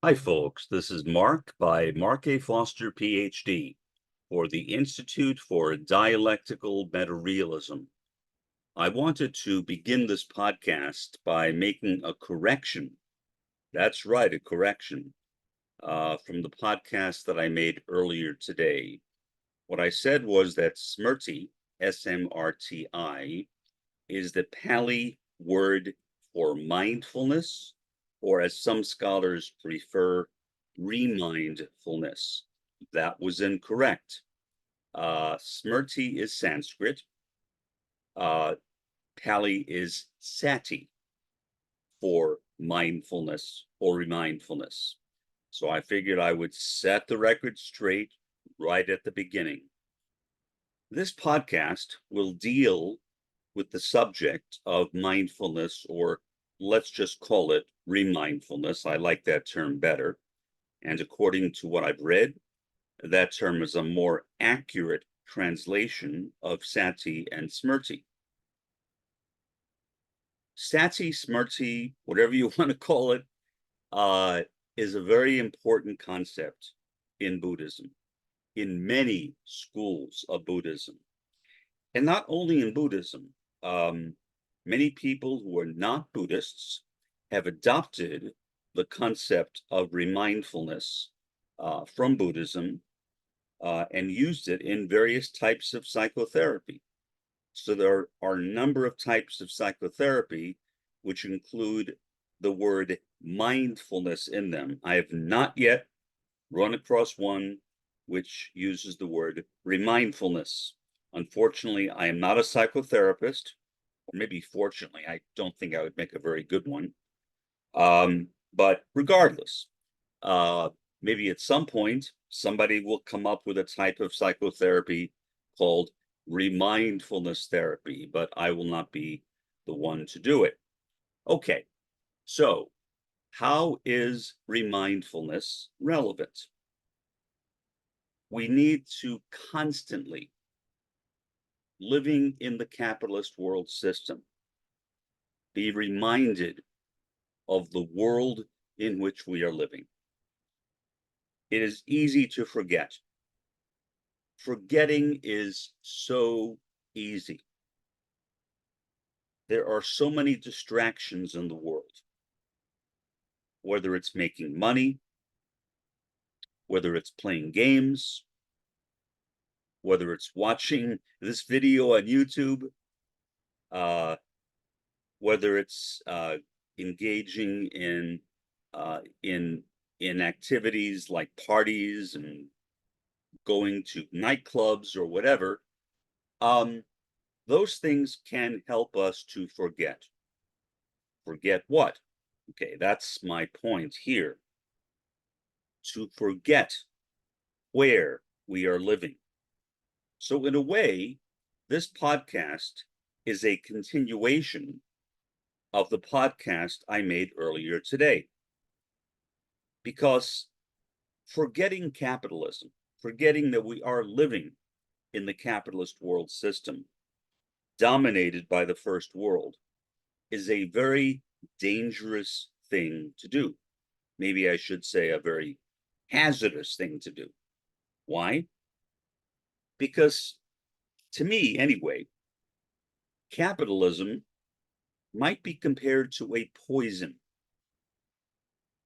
Hi, folks. This is Mark by Mark A. Foster, Ph.D. for the Institute for Dialectical Meta-Realism. I wanted to begin this podcast by making a correction. That's right, a correction from the podcast that I made earlier today. What I said was that smṛti, S-M-R-T-I, is the Pali word for mindfulness, or as some scholars prefer, remindfulness. That was incorrect. Smṛti is Sanskrit. Pali is sati for mindfulness or remindfulness. So I figured I would set the record straight right at the beginning. This podcast will deal with the subject of mindfulness, or let's just call it remindfulness. I like that term better. And according to what I've read, that term is a more accurate translation of sati and smṛti. Sati, smṛti, whatever you want to call it, is a very important concept in Buddhism, in many schools of Buddhism. And not only in Buddhism, many people who are not Buddhists have adopted the concept of remindfulness from Buddhism and used it in various types of psychotherapy. So there are a number of types of psychotherapy which include the word mindfulness in them. I have not yet run across one which uses the word remindfulness. Unfortunately, I am not a psychotherapist, or maybe fortunately, I don't think I would make a very good one. But regardless, maybe at some point, somebody will come up with a type of psychotherapy called remindfulness therapy, but I will not be the one to do it. Okay, so how is remindfulness relevant? We need to constantly, living in the capitalist world system, be reminded of the world in which we are living. It is easy to forget. Forgetting is so easy. There are so many distractions in the world, whether it's making money, whether it's playing games, whether it's watching this video on YouTube, whether it's engaging in activities like parties and going to nightclubs or whatever. Those things can help us to forget. Forget what? Okay, that's my point here. To forget where we are living. So in a way, this podcast is a continuation of the podcast I made earlier today. Because forgetting capitalism, forgetting that we are living in the capitalist world system, dominated by the first world, is a very dangerous thing to do. Maybe I should say a very hazardous thing to do. Why? Because to me, anyway, capitalism might be compared to a poison.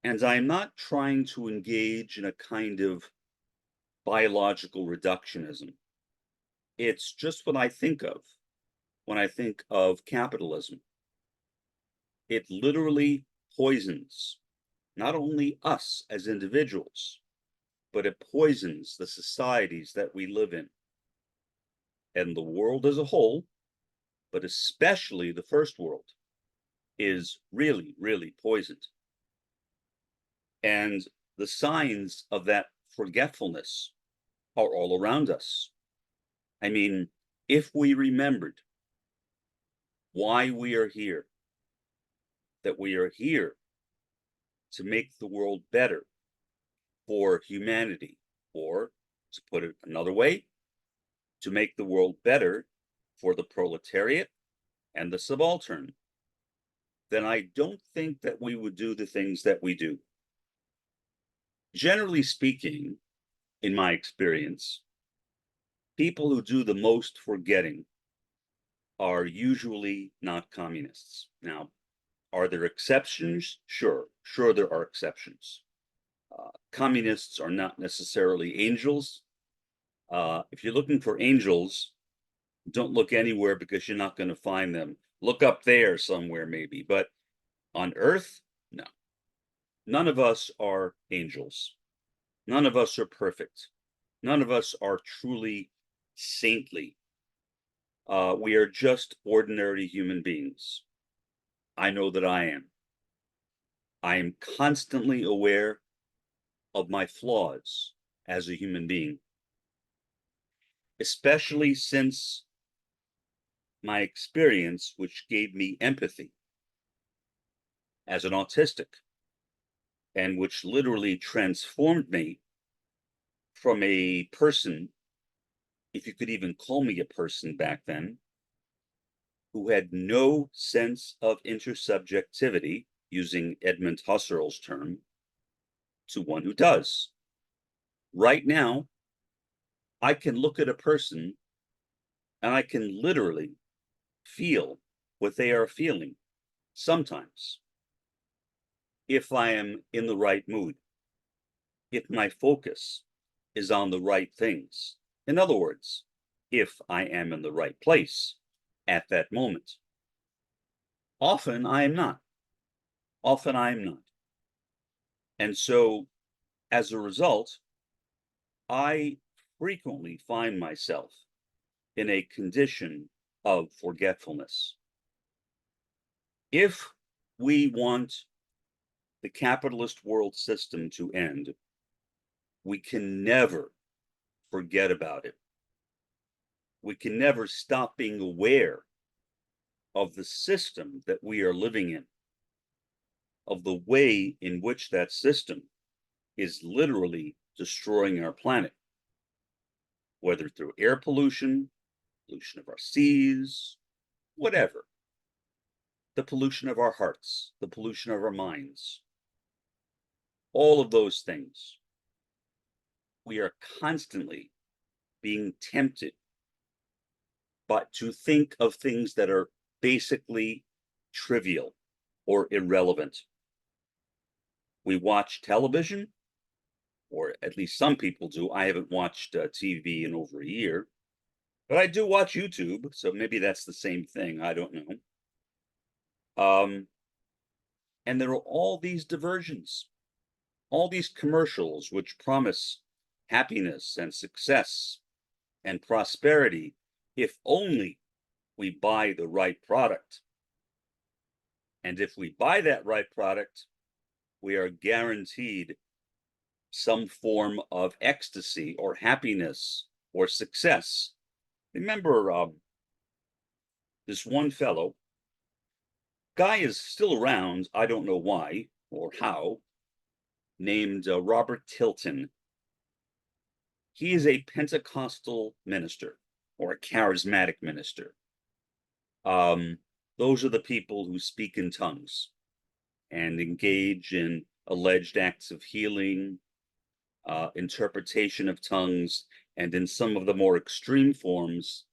And I'm not trying to engage in a kind of biological reductionism. It's just what I think of when I think of capitalism. It literally poisons not only us as individuals, but it poisons the societies that we live in and the world as a whole, but especially the first world, is really, really poisoned. And the signs of that forgetfulness are all around us. I mean, if we remembered why we are here, that we are here to make the world better for humanity, or to put it another way, to make the world better for the proletariat and the subaltern, then I don't think that we would do the things that we do. Generally speaking, in my experience, people who do the most forgetting are usually not communists. Now, are there exceptions? Sure, there are exceptions. Communists are not necessarily angels. If you're looking for angels, don't look anywhere because you're not going to find them. Look up there somewhere, maybe. But on Earth, no. None of us are angels. None of us are perfect. None of us are truly saintly. We are just ordinary human beings. I know that I am. I am constantly aware of my flaws as a human being, especially since my experience, which gave me empathy as an autistic, and which literally transformed me from a person, if you could even call me a person back then, who had no sense of intersubjectivity, using Edmund Husserl's term, to one who does. Right now, I can look at a person and I can literally feel what they are feeling sometimes, if I am in the right mood, if my focus is on the right things. In other words, if I am in the right place at that moment. Often I am not. Often I am not. And so, as a result, I frequently find myself in a condition of forgetfulness. If we want the capitalist world system to end, we can never forget about it. We can never stop being aware of the system that we are living in, of the way in which that system is literally destroying our planet, whether through air pollution, pollution of our seas, whatever. The pollution of our hearts, the pollution of our minds, all of those things. We are constantly being tempted but to think of things that are basically trivial or irrelevant. We watch television, or at least some people do. I haven't watched TV in over a year, but I do watch YouTube, so maybe that's the same thing. I don't know. And there are all these diversions, all these commercials which promise happiness and success and prosperity if only we buy the right product. And if we buy that right product, we are guaranteed some form of ecstasy or happiness or success. Remember this one fellow, guy is still around, I don't know why or how, named Robert Tilton. He is a Pentecostal minister or a charismatic minister. Those are the people who speak in tongues and engage in alleged acts of healing, interpretation of tongues, and in some of the more extreme forms,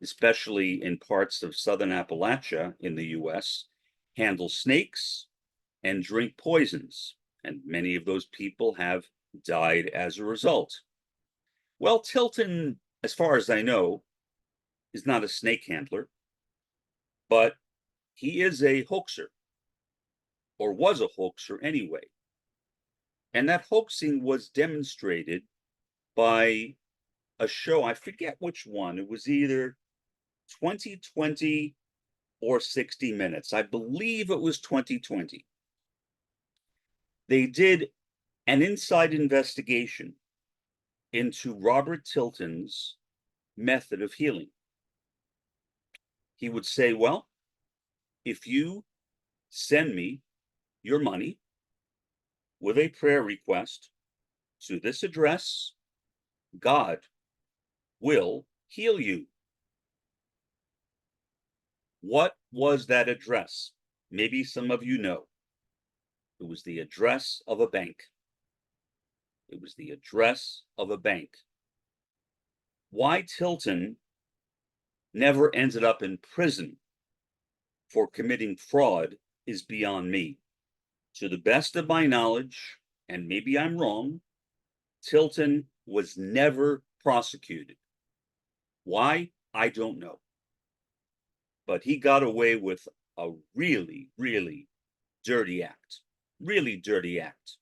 especially in parts of southern Appalachia in the US, handle snakes and drink poisons. And many of those people have died as a result. Well, Tilton, as far as I know, is not a snake handler, but he is a hoaxer, or was a hoaxer anyway. And that hoaxing was demonstrated by a show, I forget which one. It was either 2020 or 60 Minutes. I believe it was 2020. They did an inside investigation into Robert Tilton's method of healing. He would say, well, if you send me your money with a prayer request to this address, God will heal you. What was that address? Maybe some of you know. It was the address of a bank. It was the address of a bank. Why Tilton never ended up in prison for committing fraud is beyond me. To the best of my knowledge, and maybe I'm wrong, Tilton was never prosecuted. Why? I don't know. But he got away with a really, really dirty act. Really dirty act.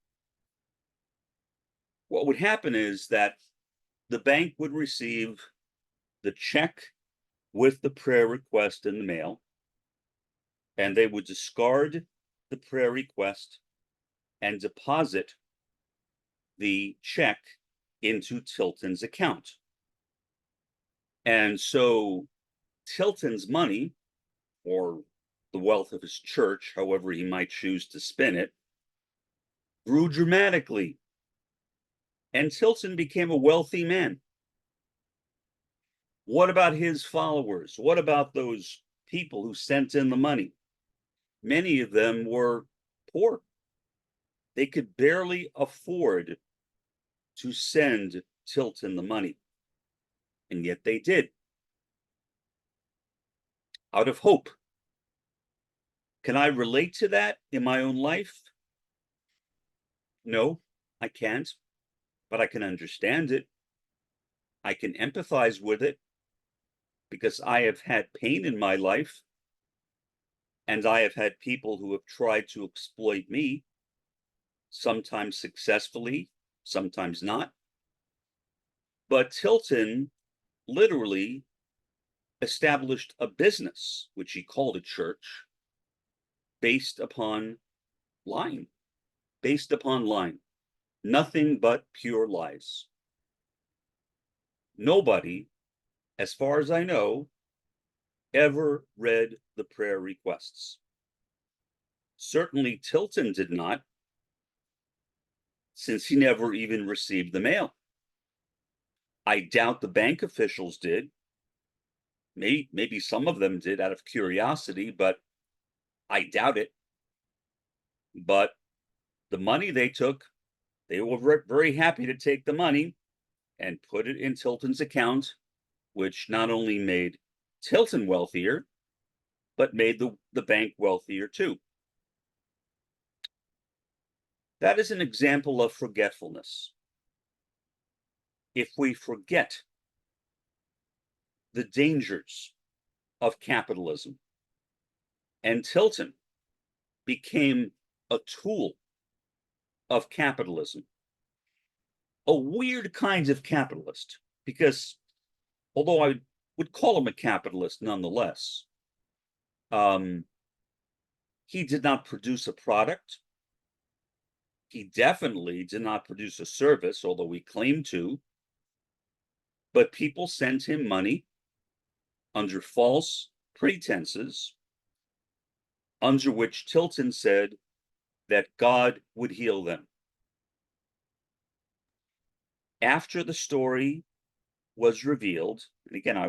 What would happen is that the bank would receive the check with the prayer request in the mail, and they would discard the prayer request and deposit the check into Tilton's account. And so Tilton's money, or the wealth of his church, however he might choose to spin it, grew dramatically. And Tilton became a wealthy man. What about his followers? What about those people who sent in the money? Many of them were poor. They could barely afford to send Tilton the money. And yet they did. Out of hope. Can I relate to that in my own life? No, I can't, but I can understand it. I can empathize with it because I have had pain in my life, and I have had people who have tried to exploit me, sometimes successfully, sometimes not. But Tilton literally established a business, which he called a church, based upon lying. Based upon lying. Nothing but pure lies. Nobody, as far as I know, ever read the prayer requests. Certainly Tilton did not, since he never even received the mail. I doubt the bank officials did. Maybe some of them did out of curiosity, but I doubt it. But the money they took, they were very happy to take the money and put it in Tilton's account, which not only made Tilton wealthier, but made the bank wealthier too. That is an example of forgetfulness. If we forget the dangers of capitalism, and Tilton became a tool of capitalism, a weird kind of capitalist, because although I would call him a capitalist nonetheless, he did not produce a product. He definitely did not produce a service, although he claimed to. But people sent him money under false pretenses, under which Tilton said that God would heal them. After the story was revealed, and again, I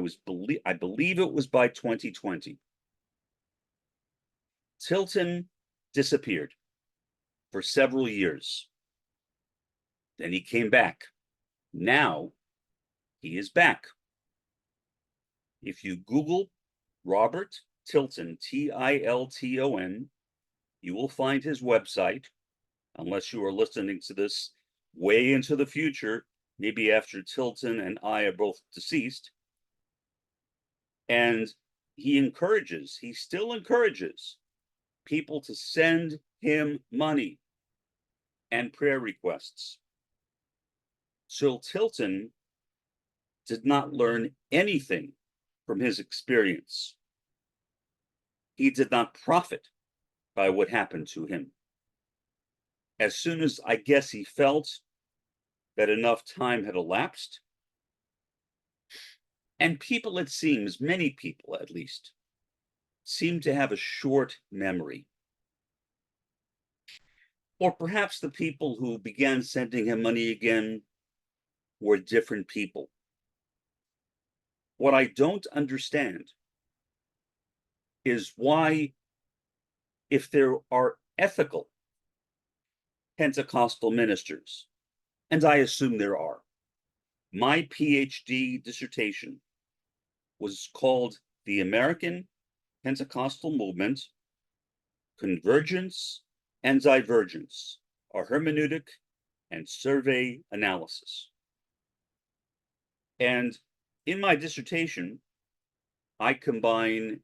believe it was by 2020, Tilton disappeared for several years. Then he came back. Now he is back. If you Google Robert Tilton, Tilton, you will find his website, unless you are listening to this way into the future, maybe after Tilton and I are both deceased. And he still encourages people to send him money and prayer requests. So Tilton did not learn anything from his experience. He did not profit by what happened to him. As soon as I guess he felt that enough time had elapsed, and people, it seems, many people at least, seem to have a short memory. Or perhaps the people who began sending him money again were different people. What I don't understand is why, if there are ethical Pentecostal ministers and I assume there are. My PhD dissertation was called The American Pentecostal Movement, Convergence and Divergence, a Hermeneutic and Survey Analysis. And in my dissertation, I combine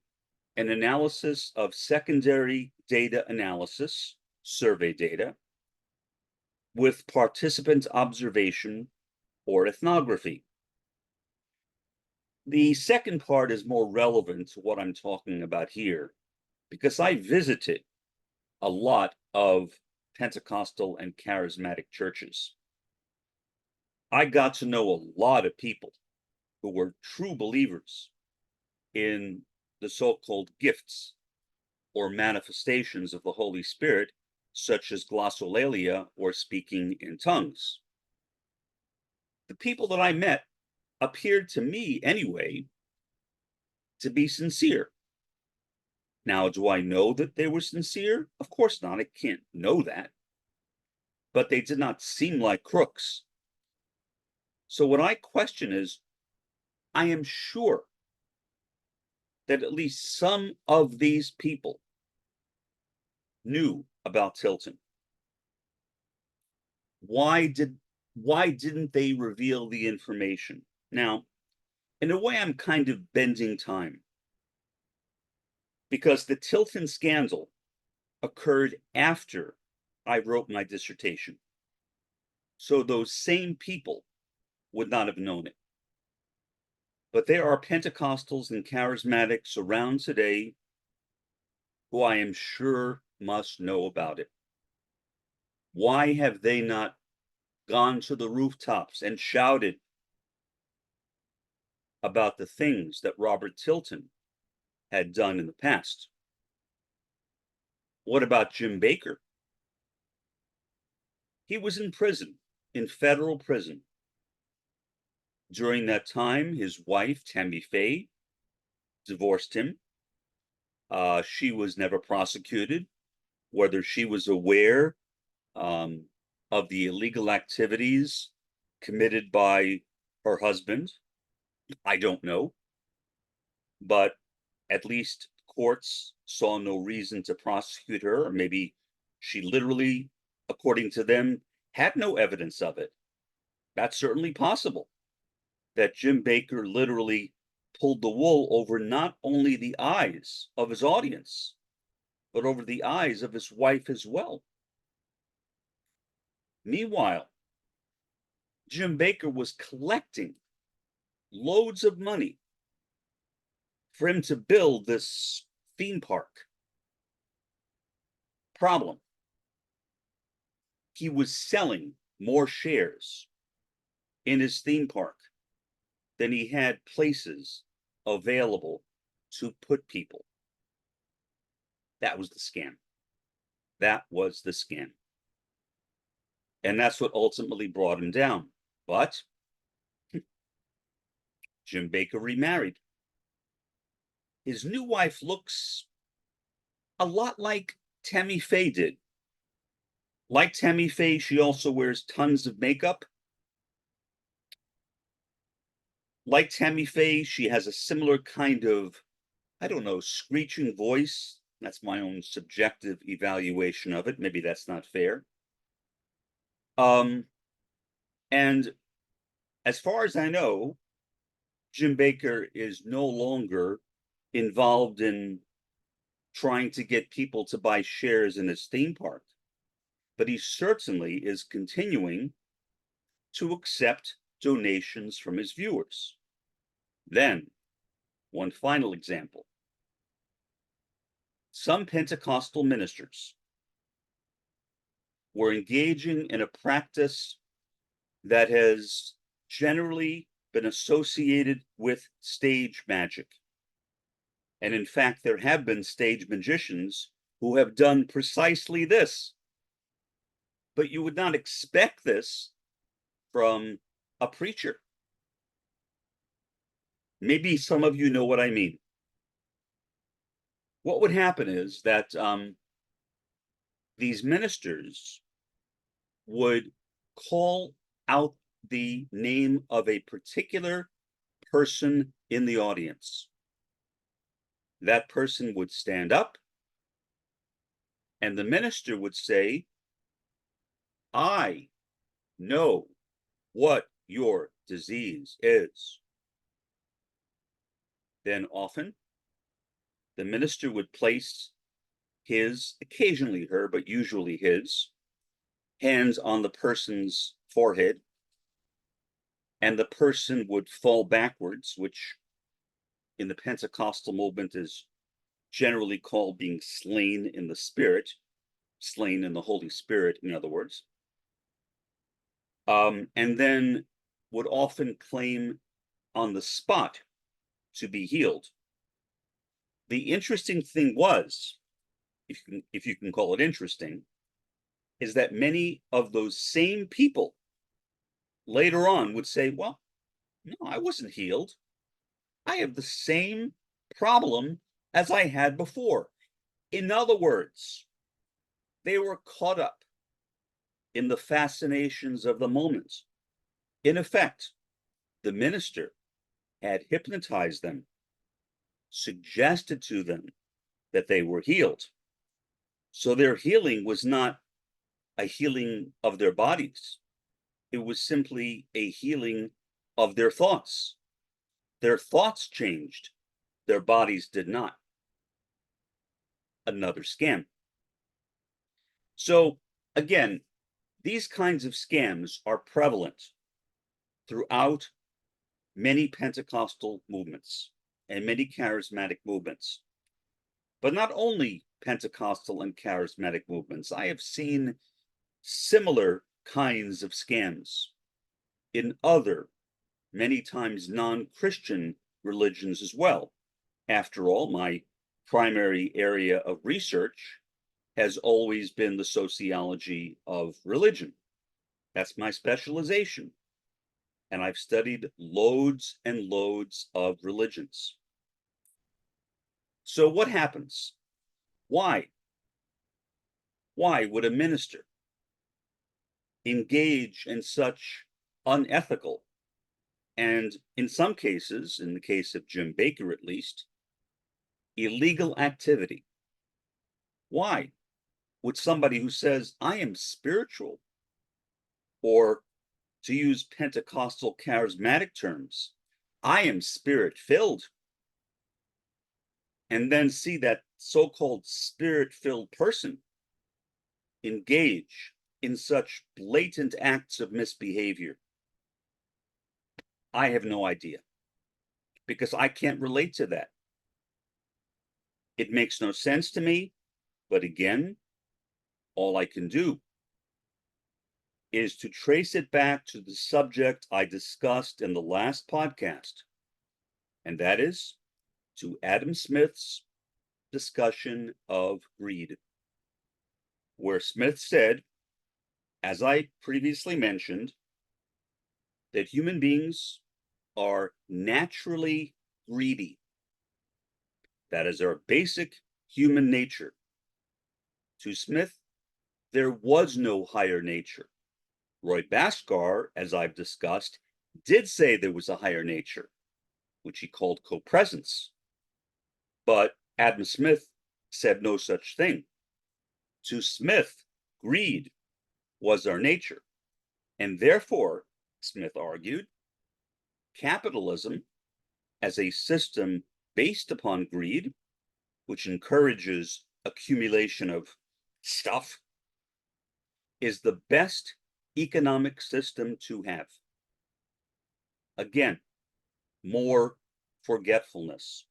an analysis of secondary data analysis, survey data, with participant observation or ethnography. The second part is more relevant to what I'm talking about here, because I visited a lot of Pentecostal and charismatic churches. I got to know a lot of people who were true believers in the so-called gifts or manifestations of the Holy Spirit, such as glossolalia or speaking in tongues. The people that I met appeared to me, anyway, to be sincere. Now, do I know that they were sincere? Of course not. I can't know that. But they did not seem like crooks. So what I question is, I am sure that at least some of these people knew about Tilton. Why didn't they reveal the information? Now, in a way, I'm kind of bending time, because the Tilton scandal occurred after I wrote my dissertation. So those same people would not have known it. But there are Pentecostals and charismatics around today who I am sure must know about it. Why have they not gone to the rooftops and shouted about the things that Robert Tilton had done in the past? What about Jim Bakker? He was in prison, in federal prison. During that time, his wife, Tammy Faye, divorced him. She was never prosecuted. Whether she was aware of the illegal activities committed by her husband, I don't know. But at least courts saw no reason to prosecute her, or maybe she literally, according to them, had no evidence of it. That's certainly possible, that Jim Bakker literally pulled the wool over not only the eyes of his audience, but over the eyes of his wife as well. Meanwhile, Jim Bakker was collecting loads of money for him to build this theme park. Problem: he was selling more shares in his theme park than he had places available to put people. That was the scam. That was the scam. And that's what ultimately brought him down. But Jim Bakker remarried. His new wife looks a lot like Tammy Faye did. Like Tammy Faye, she also wears tons of makeup. Like Tammy Faye, she has a similar kind of, I don't know, screeching voice. That's my own subjective evaluation of it. Maybe that's not fair. And as far as I know, Jim Bakker is no longer involved in trying to get people to buy shares in his theme park, but he certainly is continuing to accept donations from his viewers. Then, one final example. Some Pentecostal ministers were engaging in a practice that has generally been associated with stage magic. And in fact, there have been stage magicians who have done precisely this. But you would not expect this from a preacher. Maybe some of you know what I mean. What would happen is that these ministers would call out the name of a particular person in the audience. That person would stand up, and the minister would say, "I know what your disease is." Then often the minister would place his, occasionally her, but usually his, hands on the person's forehead, and the person would fall backwards, which in the Pentecostal movement is generally called being slain in the Spirit, slain in the Holy Spirit, in other words. And then would often claim on the spot to be healed. The interesting thing was, if you can call it interesting, is that many of those same people later on would say, "Well, no, I wasn't healed. I have the same problem as I had before." In other words, they were caught up in the fascinations of the moment. In effect, the minister had hypnotized them, suggested to them that they were healed. So their healing was not a healing of their bodies. It was simply a healing of their thoughts. Their thoughts changed, their bodies did not. Another scam. So again, these kinds of scams are prevalent throughout many Pentecostal movements and many charismatic movements. But not only Pentecostal and charismatic movements. I have seen similar kinds of scams in other, many times non-Christian religions as well. After all, my primary area of research has always been the sociology of religion. That's my specialization. And I've studied loads and loads of religions. So what happens? Why would a minister engage in such unethical and, in some cases, in the case of Jim Bakker at least, illegal activity? Why would somebody who says, "I am spiritual," or to use Pentecostal charismatic terms, "I am spirit-filled," and then see that so-called spirit-filled person engage in such blatant acts of misbehavior? I have no idea, because I can't relate to that. It makes no sense to me, but again, all I can do is to trace it back to the subject I discussed in the last podcast, and that is to Adam Smith's discussion of greed, where Smith said, as I previously mentioned, that human beings are naturally greedy. That is our basic human nature. To Smith, there was no higher nature. Roy Bhaskar, as I've discussed, did say there was a higher nature, which he called co-presence. But Adam Smith said no such thing. To Smith, greed was our nature. And therefore, Smith argued, capitalism, as a system based upon greed, which encourages accumulation of stuff, is the best economic system to have. Again, more forgetfulness.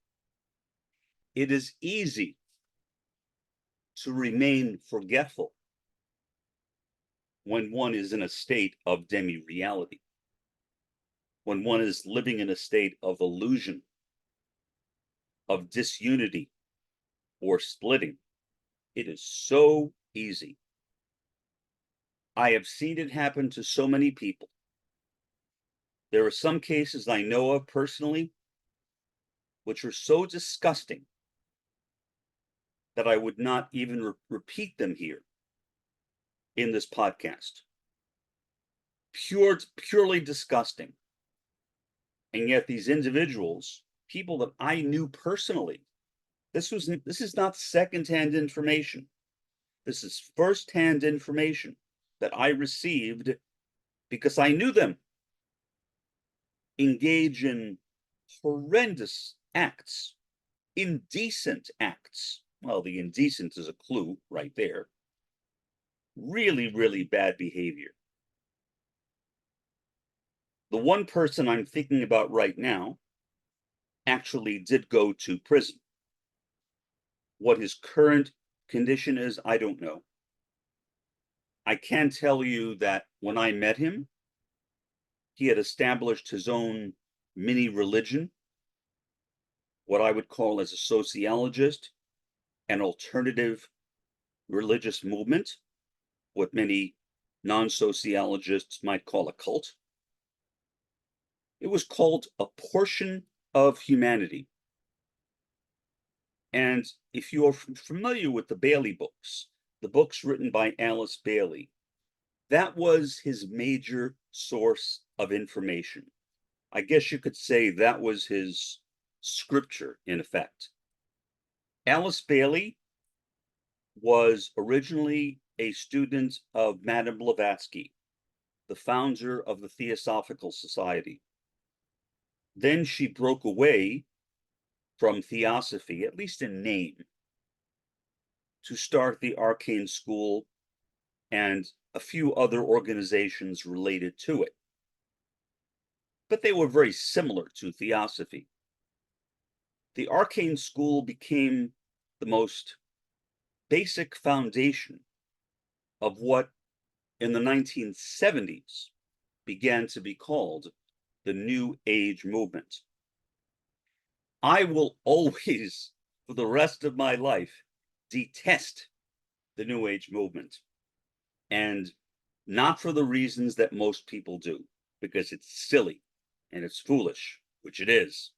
It is easy to remain forgetful when one is in a state of demi-reality, when one is living in a state of illusion, of disunity or splitting. It is so easy. I have seen it happen to so many people. There are some cases I know of personally which are so disgusting that I would not even repeat them here in this podcast. purely disgusting. And yet these individuals, people that I knew personally, this is not secondhand information. This is firsthand information that I received because I knew them, engage in horrendous acts, indecent acts. Well, the indecent is a clue right there. Really, really bad behavior. The one person I'm thinking about right now actually did go to prison. What his current condition is, I don't know. I can tell you that when I met him, he had established his own mini religion, what I would call as a sociologist, an alternative religious movement, what many non-sociologists might call a cult. It was called A Portion of Humanity. And if you are familiar with the Bailey books, the books written by Alice Bailey, that was his major source of information. I guess you could say that was his scripture, in effect. Alice Bailey was originally a student of Madame Blavatsky, the founder of the Theosophical Society. Then she broke away from theosophy, at least in name, to start the Arcane School and a few other organizations related to it. But they were very similar to theosophy. The Arcane School became the most basic foundation of what in the 1970s began to be called the New Age movement. I will always, for the rest of my life, detest the New Age movement. And not for the reasons that most people do, because it's silly and it's foolish, which it is.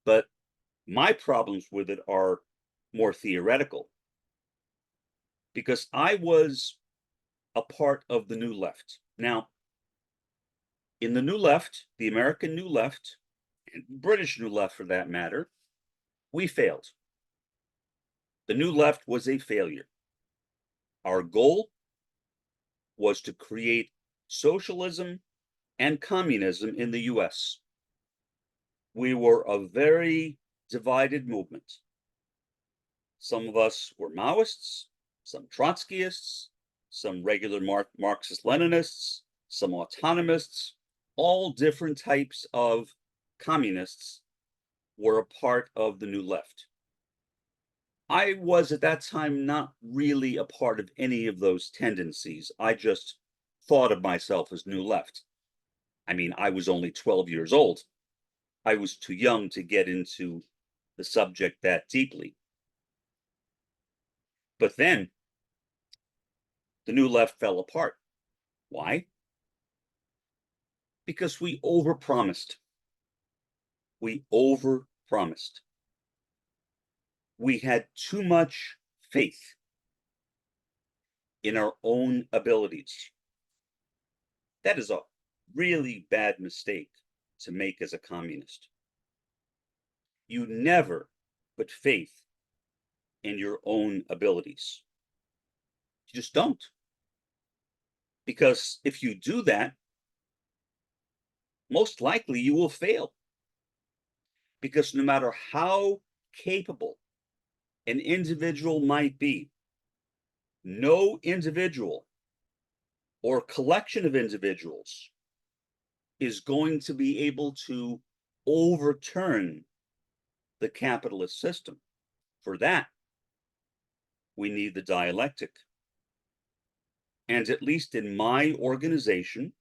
But my problems with it are more theoretical, because I was a part of the New Left. Now, in the New Left, the American New Left, and British New Left for that matter, we failed. The New Left was a failure. Our goal was to create socialism and communism in the US. We were a very divided movement. Some of us were Maoists, some Trotskyists, some regular Marxist-Leninists, some autonomists, all different types of communists were a part of the New Left. I was at that time not really a part of any of those tendencies. I just thought of myself as New Left. I mean, I was only 12 years old. I was too young to get into the subject that deeply. But then the New Left fell apart. Why? Because we overpromised. We overpromised. We had too much faith in our own abilities. That is a really bad mistake to make as a communist. You never put faith in your own abilities. You just don't. Because if you do that, most likely you will fail. Because no matter how capable an individual might be, no individual or collection of individuals is going to be able to overturn the capitalist system. For that, we need the dialectic. And at least in my organization,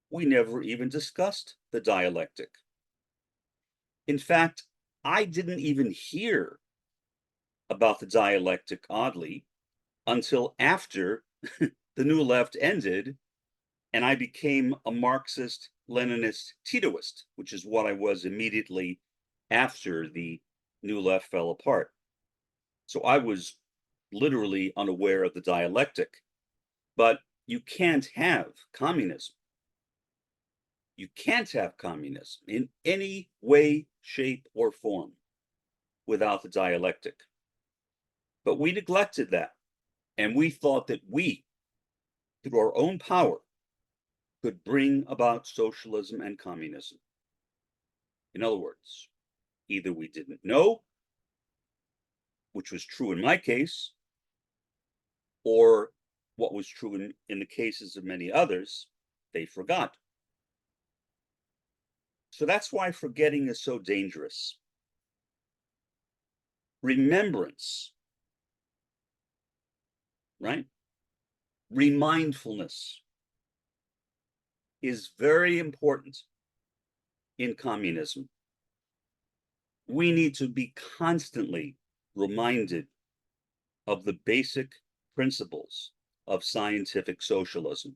we never even discussed the dialectic. In fact, I didn't even hear about the dialectic, oddly, until after the New Left ended and I became a Marxist-Leninist Titoist, which is what I was immediately after the New Left fell apart. So I was literally unaware of the dialectic. But you can't have communism. You can't have communism in any way, shape, or form without the dialectic. But we neglected that, and we thought that we, through our own power, could bring about socialism and communism. In other words, either we didn't know, which was true in my case, or what was true in the cases of many others, they forgot. So that's why forgetting is so dangerous. Remembrance, right? Remindfulness is very important in communism. We need to be constantly reminded of the basic principles of scientific socialism.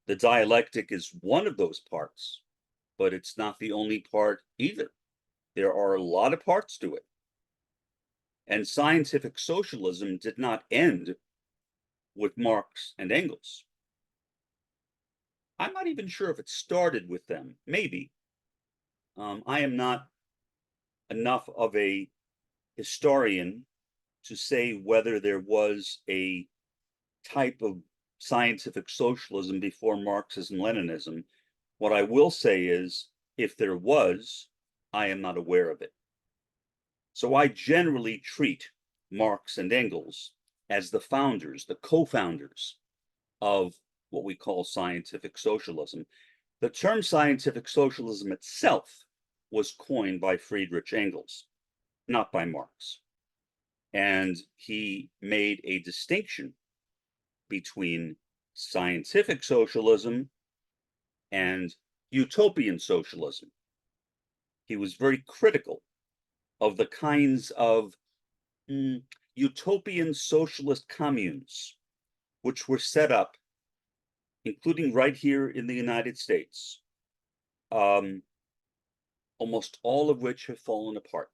The dialectic is one of those parts, but it's not the only part either. There are a lot of parts to it. And scientific socialism did not end with Marx and Engels. I'm not even sure if it started with them. Maybe. I am not enough of a historian to say whether there was a type of scientific socialism before Marxism-Leninism. What I will say is, if there was, I am not aware of it. So I generally treat Marx and Engels as the founders, the co-founders of what we call scientific socialism. The term scientific socialism itself was coined by Friedrich Engels, not by Marx. And he made a distinction between scientific socialism and utopian socialism. He was very critical of the kinds of utopian socialist communes which were set up, including right here in the United States, almost all of which have fallen apart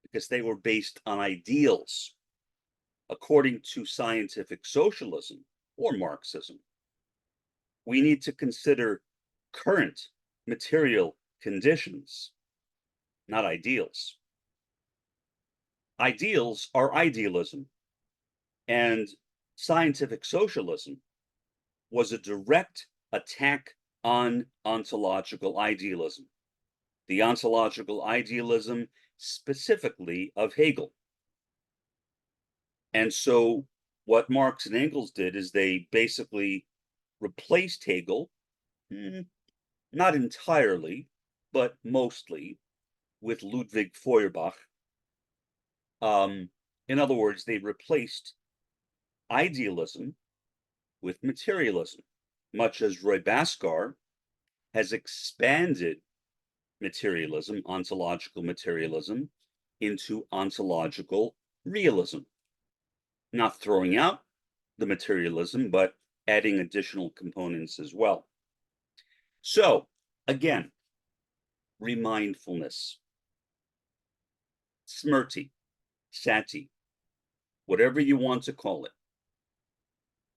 because they were based on ideals. According to scientific socialism or Marxism, we need to consider current material conditions, not ideals. Ideals are idealism, and scientific socialism was a direct attack on ontological idealism, the ontological idealism specifically of Hegel. And so what Marx and Engels did is they basically replaced Hegel, not entirely, but mostly, with Ludwig Feuerbach. In other words, they replaced idealism with materialism, much as Roy Bhaskar has expanded materialism, ontological materialism, into ontological realism. Not throwing out the materialism, but adding additional components as well. So, again, remindfulness, smṛti, sati, whatever you want to call it.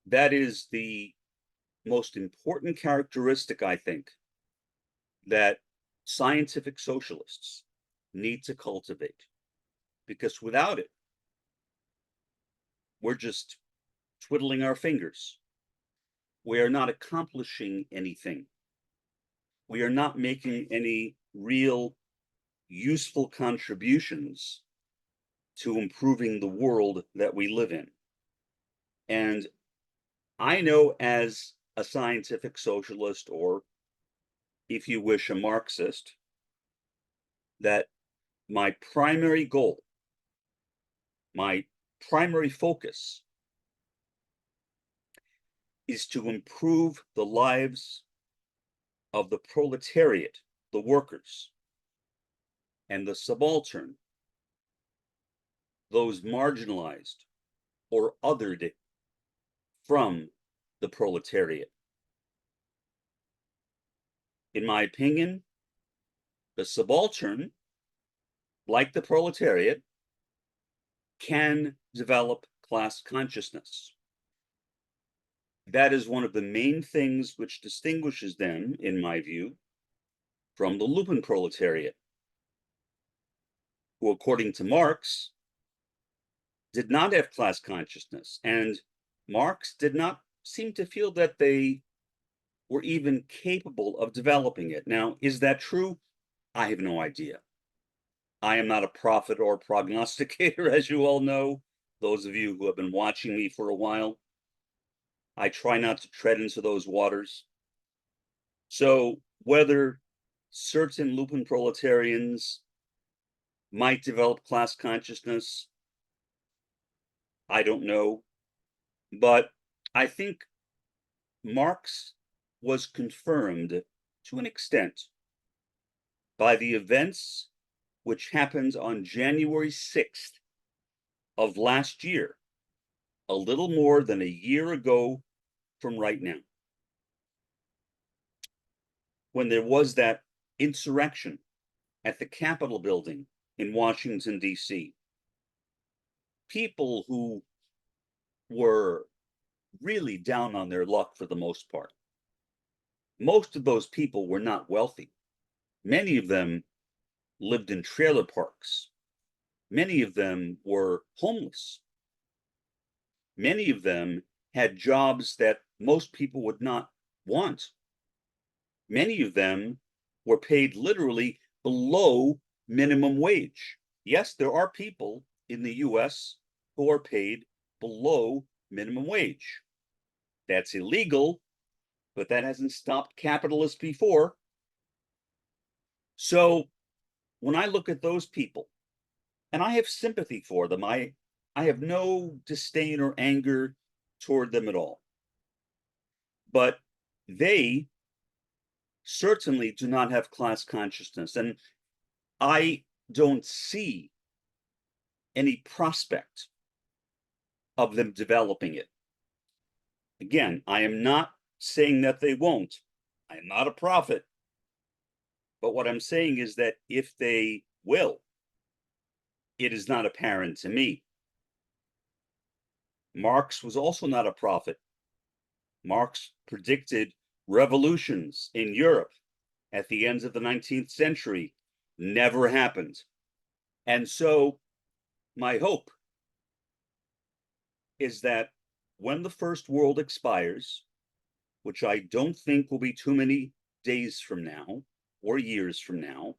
That is the most important characteristic, I think, that scientific socialists need to cultivate, because without it, we're just twiddling our fingers. We are not accomplishing anything. We are not making any real useful contributions to improving the world that we live in. And I know, as a scientific socialist, or if you wish, a Marxist, that my primary goal, my primary focus, is to improve the lives of the proletariat, the workers, and the subaltern, those marginalized or othered from the proletariat. In my opinion, the subaltern, like the proletariat, can develop class consciousness. That is one of the main things which distinguishes them, in my view, from the Lupenproletariat, who, according to Marx, did not have class consciousness, and Marx did not seem to feel that they were even capable of developing it. Now, is that true? I have no idea. I am not a prophet or prognosticator, as you all know, those of you who have been watching me for a while. I try not to tread into those waters. So whether certain Lupenproletarians might develop class consciousness, I don't know. But I think Marx was confirmed to an extent by the events which happened on January 6th of last year, a little more than a year ago from right now, when there was that insurrection at the Capitol building in Washington, D.C. People who were really down on their luck for the most part. Most of those people were not wealthy. Many of them lived in trailer parks. Many of them were homeless. Many of them had jobs that most people would not want. Many of them were paid literally below minimum wage. Yes, there are people in the US who are paid below minimum wage. That's illegal, but that hasn't stopped capitalists before. So when I look at those people, and I have sympathy for them, I have no disdain or anger toward them at all. But they certainly do not have class consciousness, and I don't see any prospect of them developing it. Again, I am not saying that they won't. I am not a prophet. But what I'm saying is that if they will, it is not apparent to me. Marx was also not a prophet. Marx predicted revolutions in Europe at the end of the 19th century. Never happened. And so my hope is that when the first world expires, which I don't think will be too many days from now or years from now,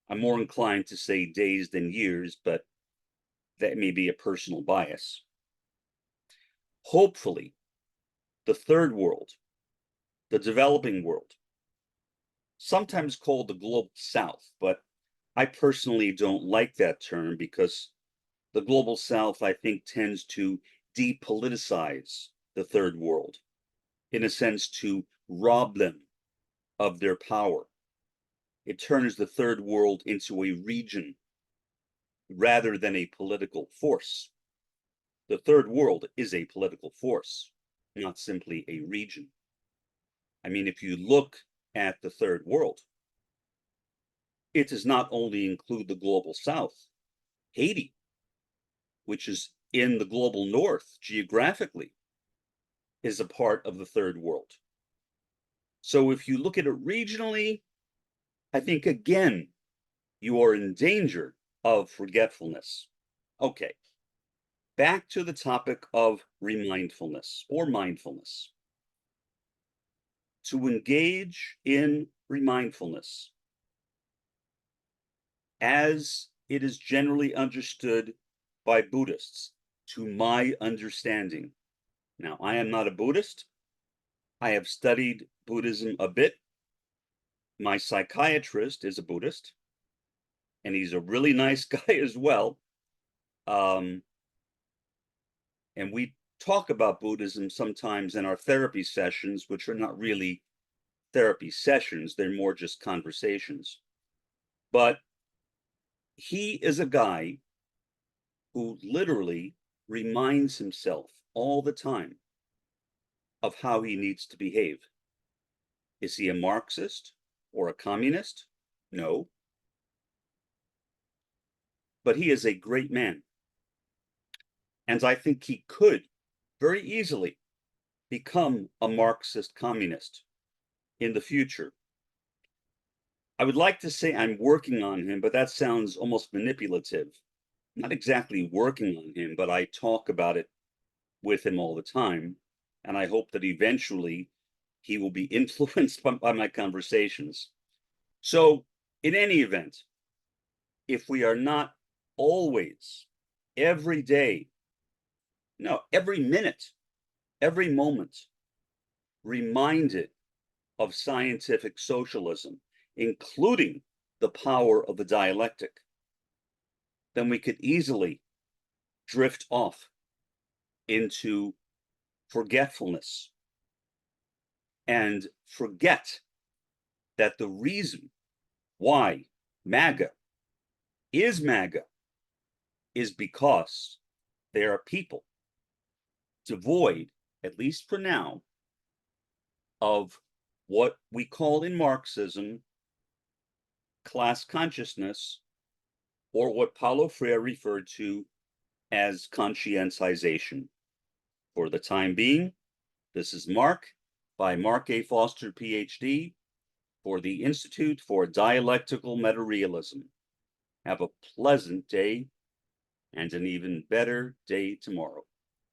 I'm more inclined to say days than years, but that may be a personal bias. Hopefully, the third world, the developing world, sometimes called the global south, but I personally don't like that term because the global south, I think, tends to depoliticize the third world, in a sense, to rob them of their power. It turns the third world into a region rather than a political force. The third world is a political force, not simply a region. I mean, if you look at the third world, it does not only include the global south. Haiti, which is in the global north geographically, is a part of the third world. So if you look at it regionally, I think again, you are in danger of forgetfulness. Okay, back to the topic of remindfulness or mindfulness. To engage in remindfulness, as it is generally understood by Buddhists, to my understanding. Now, I am not a Buddhist. I have studied Buddhism a bit. My psychiatrist is a Buddhist, and he's a really nice guy as well. And we talk about Buddhism sometimes in our therapy sessions, which are not really therapy sessions, they're more just conversations. But he is a guy who literally reminds himself all the time of how he needs to behave. Is he a Marxist or a communist? No. But he is a great man. And I think he could very easily become a Marxist communist in the future. I would like to say I'm working on him, but that sounds almost manipulative. Not exactly working on him, but I talk about it with him all the time. And I hope that eventually he will be influenced by my conversations. So, in any event, if we are not always, every day, no, every minute, every moment, reminded of scientific socialism, including the power of the dialectic, then we could easily drift off into forgetfulness and forget that the reason why MAGA is because there are people devoid, at least for now, of what we call in Marxism class consciousness, or what Paulo Freire referred to as conscientization. For the time being, this is Mark by Mark A. Foster, Ph.D., for the Institute for Dialectical Meta-Realism. Have a pleasant day and an even better day tomorrow.